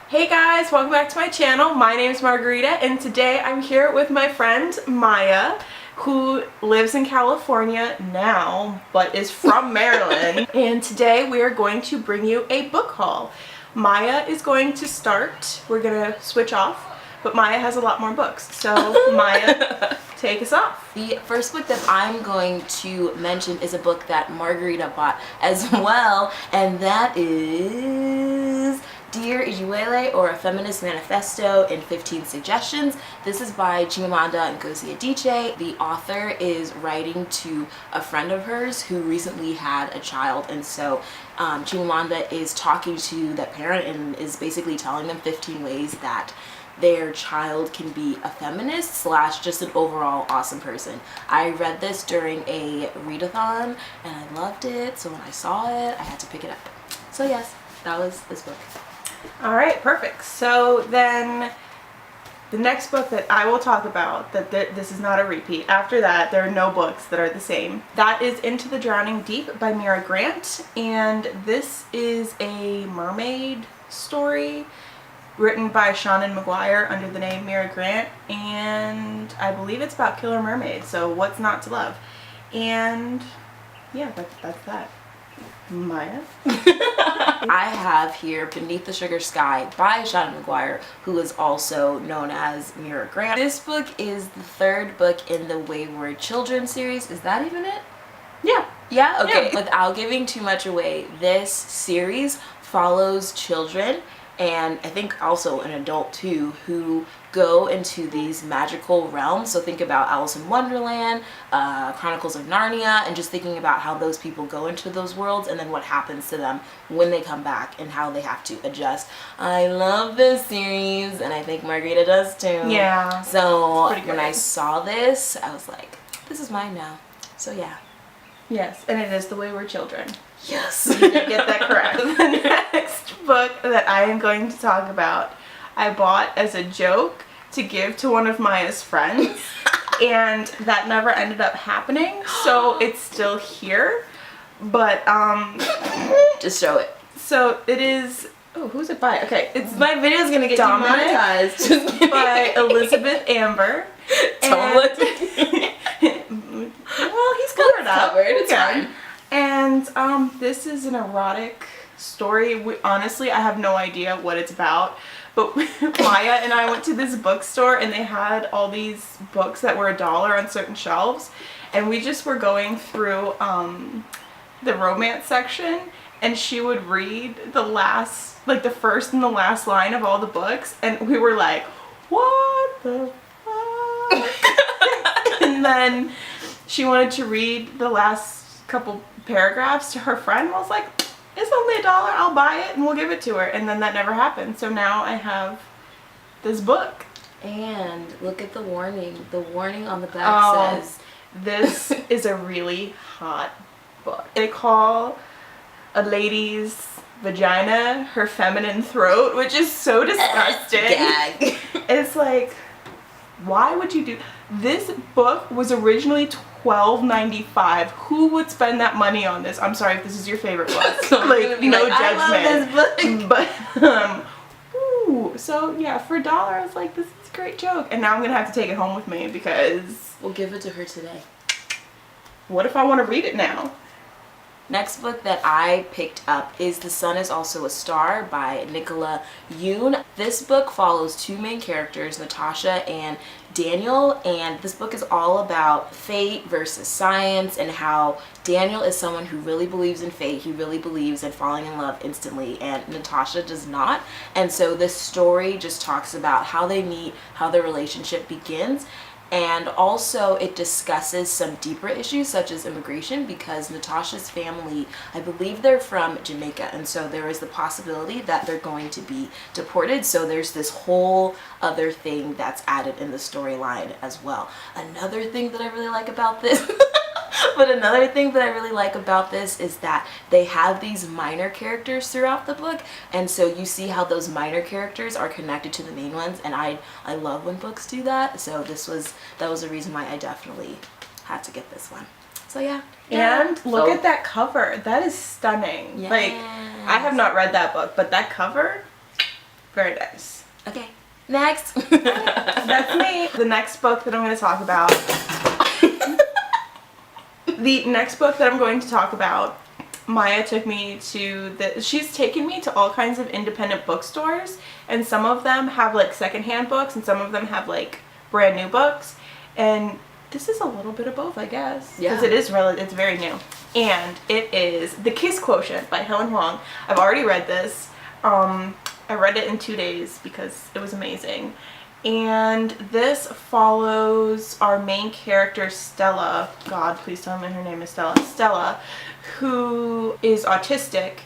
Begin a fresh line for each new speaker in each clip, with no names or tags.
Hey guys, welcome back to my channel. My name is Margarita and today I'm here with my friend Maya, who lives in California now but is from Maryland. And today we are going to bring you a book haul. Maya is going to start. We're going to switch off, but Maya has a lot more books. So Maya, take us off.
The first book that I'm going to mention is a book that Margarita bought as well, and that is Dear Ijuele, or A Feminist Manifesto in 15 Suggestions. This is by Chimamanda Ngozi Adichie. The author is writing to a friend of hers who recently had a child, and so Chimamanda is talking to that parent and is basically telling them 15 ways that their child can be a feminist slash just an overall awesome person. I read this during a readathon and I loved it, so when I saw it I had to pick it up. So yes, that was this book.
Alright, perfect. So then the next book that I will talk about, this is not a repeat. After that, there are no books that are the same. That is Into the Drowning Deep by Mira Grant, and this is a mermaid story written by Shannon McGuire under the name Mira Grant, and I believe it's about killer mermaids, so what's not to love? And yeah, that's that. Maya?
I have here Beneath the Sugar Sky by Shannon McGuire, who is also known as Mira Grant. This book is the third book in the Wayward Children series. Is that even it?
Yeah.
Yeah? Okay.
Yeah.
Without giving too much away, this series follows children, and I think also an adult too, who go into these magical realms. So think about Alice in Wonderland, Chronicles of Narnia, and just thinking about how those people go into those worlds and then what happens to them when they come back and how they have to adjust. I love this series, and I think Margarita does too.
Yeah.
So when I saw this, I was like, this is mine now. So yeah.
Yes, and it is The Wayward Children.
Yes.
You did get that correct. The next book that I am going to talk about, I bought as a joke to give to one of Maya's friends, and that never ended up happening, so it's still here, but
just show it.
So it is, oh, who's it by? Okay, it's
My video's gonna get
Dominic
demonetized. Just kidding.
by Elizabeth Amber.
Don't look.
Well, he's covered up.
It's
Okay.
fine.
And this is an erotic story. Honestly, I have no idea what it's about. But Maya and I went to this bookstore and they had all these books that were $1 on certain shelves. And we just were going through the romance section, and she would read the last, like the first and the last line of all the books. And we were like, what the fuck? And then she wanted to read the last couple paragraphs to her friend. I was like, it's only $1, I'll buy it and we'll give it to her. And then that never happened. So now I have this book.
And look at the warning. The warning on the back says,
this is a really hot book. They call a lady's vagina her feminine throat, which is so disgusting.
Gag.
It's like, why would you do this? Book was originally $12.95. Who would spend that money on this? I'm sorry if this is your favorite book. Like, no judgment.
I love this book.
But ooh, so yeah, for $1 I was like, this is a great joke. And now I'm gonna have to take it home with me because
We'll give it to her today.
what if I want to read it now?
Next book that I picked up is The Sun is Also a Star by Nicola Yoon. This book follows two main characters, Natasha and Daniel, and this book is all about fate versus science and how Daniel is someone who really believes in fate. He really believes in falling in love instantly, and Natasha does not. And so this story just talks about how they meet, how their relationship begins. And also it discusses some deeper issues such as immigration, because Natasha's family, I believe they're from Jamaica, and so there is the possibility that they're going to be deported. So there's this whole other thing that's added in the storyline as well. Another thing that I really like about this another thing that I really like about this is that they have these minor characters throughout the book, and so you see how those minor characters are connected to the main ones, and I love when books do that. So that was a reason why I definitely had to get this one. So yeah.
And look at that cover. That is stunning.
Yes.
Like, I have not read that book, but that cover, Very nice.
Okay, next.
That's me. The next book that I'm going to talk about. The next book that I'm going to talk about, Maya took me to she's taken me to all kinds of independent bookstores, and some of them have like secondhand books and some of them have like brand new books, and this is a little bit of both, I guess.
Yeah.
Because it's very new. And it is The Kiss Quotient by Helen Huang. I've already read this. I read it in 2 days because it was amazing. And this follows our main character, Stella. God, please tell me her name is Stella. Stella, who is autistic,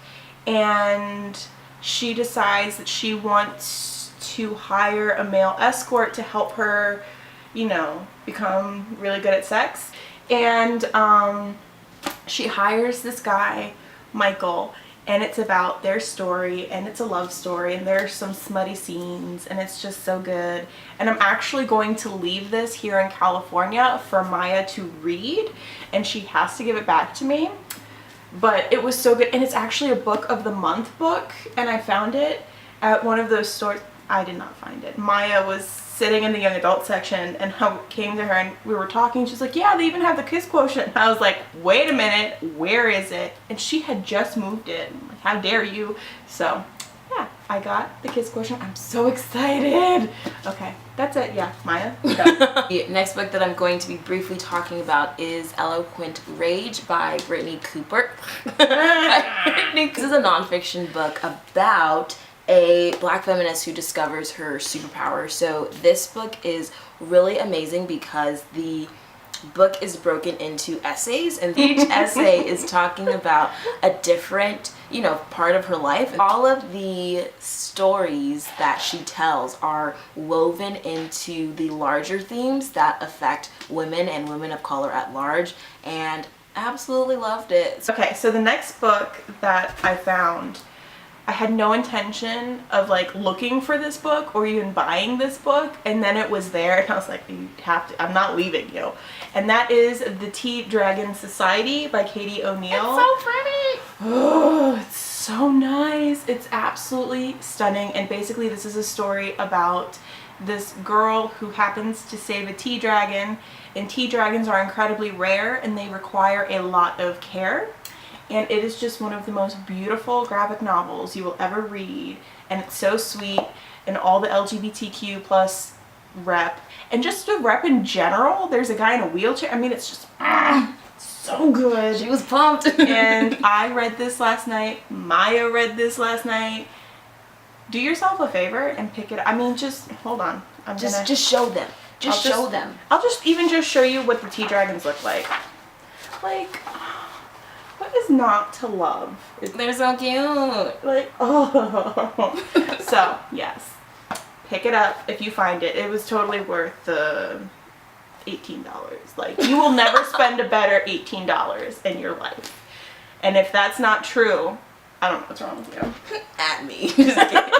and she decides that she wants to hire a male escort to help her, you know, become really good at sex. And she hires this guy, Michael, and it's about their story, and it's a love story, and there's some smutty scenes, and it's just so good. And I'm actually going to leave this here in California for Maya to read, and she has to give it back to me. But it was so good, and it's actually a book of the month book, and I found it at one of those stores. I did not find it. Maya was sitting in the young adult section, and I came to her and we were talking. She's like, yeah, they even have the Kiss Quotient. And I was like, wait a minute, where is it? And she had just moved it. I'm like, how dare you? So yeah, I got the Kiss Quotient. I'm so excited. Okay, that's it. Yeah, Maya.
The next book that I'm going to be briefly talking about is Eloquent Rage by Brittany Cooper. This is a nonfiction book about a black feminist who discovers her superpower. So this book is really amazing because the book is broken into essays, and each essay is talking about a different, you know, part of her life. All of the stories that she tells are woven into the larger themes that affect women and women of color at large, and absolutely loved it.
Okay, so the next book that I found, I had no intention of like looking for this book or even buying this book, and then it was there and I was like, you have to, I'm not leaving you. And that is The Tea Dragon Society by Katie O'Neill.
It's so pretty!
Oh, it's so nice. It's absolutely stunning, and basically this is a story about this girl who happens to save a tea dragon, and tea dragons are incredibly rare and they require a lot of care. And it is just one of the most beautiful graphic novels you will ever read. And it's so sweet. And all the LGBTQ plus rep. And just the rep in general. There's a guy in a wheelchair. I mean, it's just so good.
She was pumped.
And I read this last night. Maya read this last night. Do yourself a favor and pick it up. I mean, just hold on.
Just show them. Just show them.
I'll just even just show you what the tea dragons look like. Like, what is not to love?
They're so cute.
Like, oh. So, yes. Pick it up if you find it. It was totally worth the $18. Like, you will never spend a better $18 in your life. And if that's not true, I don't know what's wrong with you.
At me. Just kidding.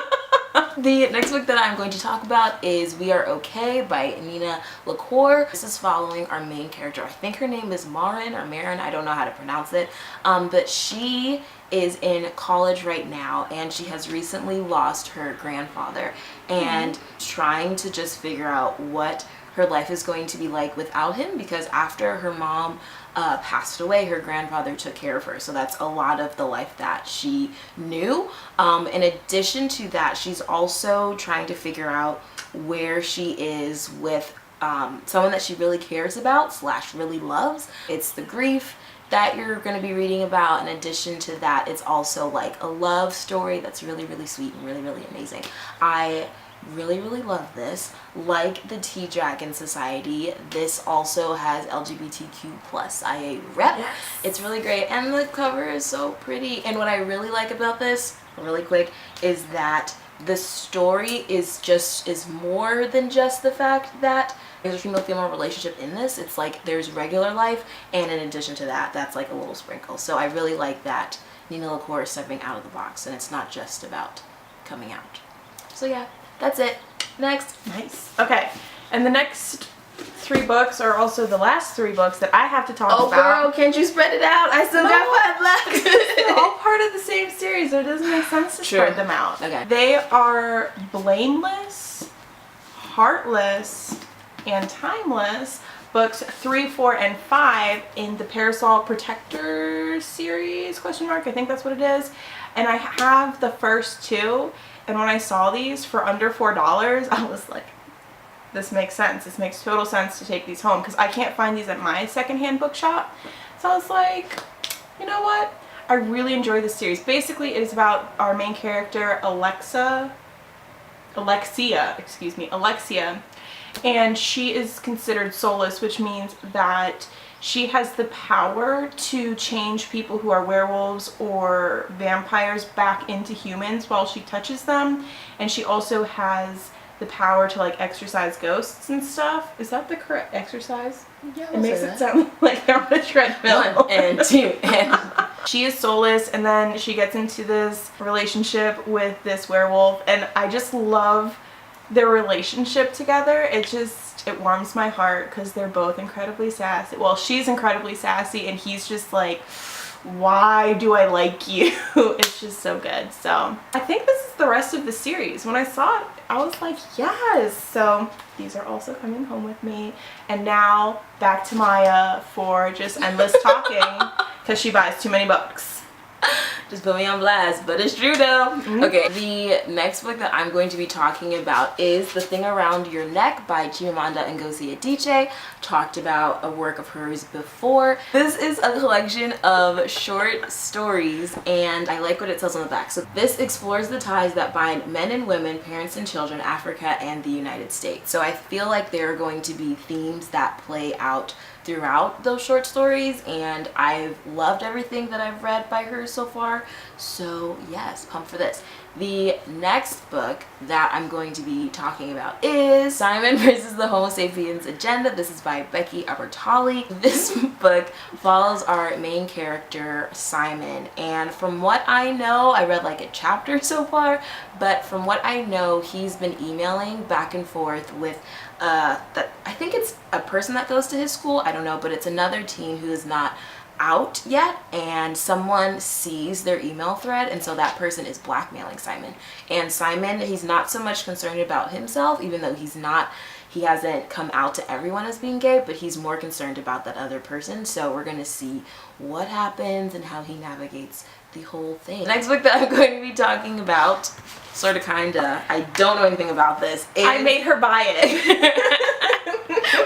The next book that I'm going to talk about is We Are Okay by Nina LaCour. This is following our main character. I think her name is Marin or Marin. I don't know how to pronounce it. But she is in college right now, and she has recently lost her grandfather and trying to just figure out what her life is going to be like without him, because after her mom passed away, her grandfather took care of her. So that's a lot of the life that she knew. In addition to that, she's also trying to figure out where she is with someone that she really cares about / really loves. It's the grief that you're going to be reading about. In addition to that, it's also like a love story that's really, really sweet and really, really amazing. I really, really love this. Like the Tea Dragon Society, this also has LGBTQ plus IA rep.
Yes.
It's really great, and the cover is so pretty. And what I really like about this, really quick, is that the story is more than just the fact that there's a female-female relationship in this. It's like there's regular life, and in addition to that, that's like a little sprinkle. So I really like that Nina LaCour is stepping out of the box, and it's not just about coming out. So yeah, that's it. Next.
Nice. Okay, and the next 3 books are also the last 3 books that I have to talk
Oh,
about.
girl, can't you spread it out? I still got 5 left.
They're all part of the same series, so it doesn't make sense to
Sure.
spread them out.
Okay.
They are Blameless, Heartless, and Timeless, books 3, 4, and 5 in the Parasol Protector series, question mark, I think that's what it is. And I have the first 2, and when I saw these for under $4, I was like, this makes sense. This makes total sense to take these home, because I can't find these at my secondhand bookshop. So I was like, you know what? I really enjoy this series. Basically, it is about our main character, Alexia, and she is considered soulless, which means that she has the power to change people who are werewolves or vampires back into humans while she touches them, and she also has the power to like exorcise ghosts and stuff. Is that the correct exercise?
Yeah,
It makes it sound like they're on a treadmill.
1 and 2 and
She is soulless, and then she gets into this relationship with this werewolf, and I just love their relationship together. It warms my heart because they're both incredibly sassy. Well, she's incredibly sassy, and he's just like, why do I like you? It's just so good. So I think this is the rest of the series. When I saw it, I was like, yes. So these are also coming home with me. And now back to Maya for just endless talking because she buys too many books.
just put me on blast, but it's true though. Okay, the next book that I'm going to be talking about is The Thing Around Your Neck by Chimamanda Ngozi Adichie. Talked about a work of hers before. This is a collection of short stories, and I like what it says on the back. So this explores the ties that bind men and women, parents and children, Africa and the United States. So I feel like there are going to be themes that play out throughout those short stories, and I've loved everything that I've read by her so far. So yes, pumped for this. The next book that I'm going to be talking about is Simon versus the Homo sapiens Agenda. This is by Becky Albertalli. This book follows our main character, Simon, and from what I know, I read like a chapter so far, but from what I know, he's been emailing back and forth with I think it's a person that goes to his school, I don't know, but it's another teen who is not out yet, and someone sees their email thread, and so that person is blackmailing Simon. And Simon, he's not so much concerned about himself, even though he hasn't come out to everyone as being gay, but he's more concerned about that other person. So we're gonna see what happens and how he navigates the whole thing. The next book that I'm going to be talking about, sort of kinda, I don't know anything about this, is
I made her buy it.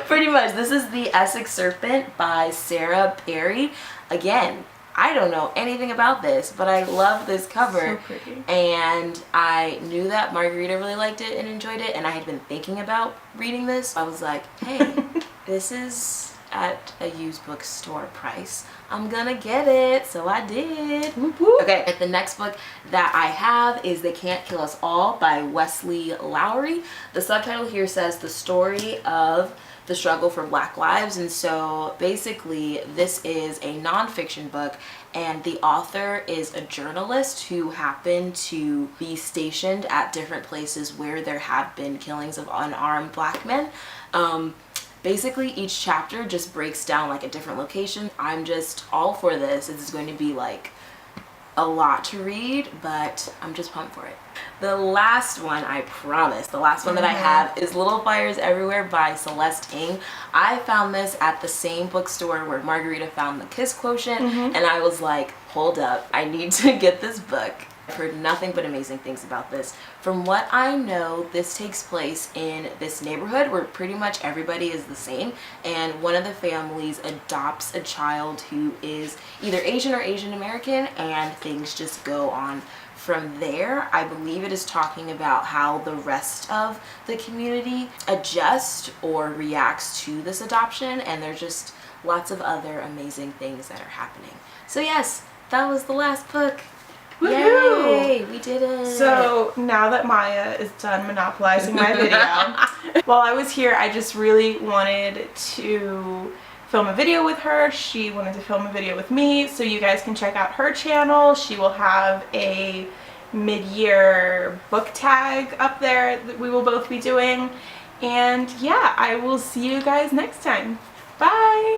pretty much. This is The Essex Serpent by Sarah Perry. Again, I don't know anything about this, but I love this cover.
So pretty.
And I knew that Margarita really liked it and enjoyed it, and I had been thinking about reading this. I was like, hey, this is at a used bookstore price. I'm gonna get it. So I did.
Whoop, whoop.
Okay, and the next book that I have is They Can't Kill Us All by Wesley Lowery. The subtitle here says the story of the struggle for Black lives, and so basically this is a nonfiction book, and the author is a journalist who happened to be stationed at different places where there have been killings of unarmed Black men. Basically each chapter just breaks down like a different location. I'm just all for this. It's going to be like a lot to read, but I'm just pumped for it. The last one, I promise, the last one that I have is Little Fires Everywhere by Celeste Ng. I found this at the same bookstore where Margarita found the Kiss Quotient, and I was like, hold up, I need to get this book. I've heard nothing but amazing things about this. From what I know, this takes place in this neighborhood where pretty much everybody is the same, and one of the families adopts a child who is either Asian or Asian American, and things just go on from there. I believe it is talking about how the rest of the community adjusts or reacts to this adoption, and there's just lots of other amazing things that are happening. So yes, that was the last book.
Woohoo!
Yay, we did it.
So now that Maya is done monopolizing my video, while I was here, I just really wanted to film a video with her. She wanted to film a video with me, so you guys can check out her channel. She will have a mid-year book tag up there that we will both be doing. And yeah, I will see you guys next time. Bye!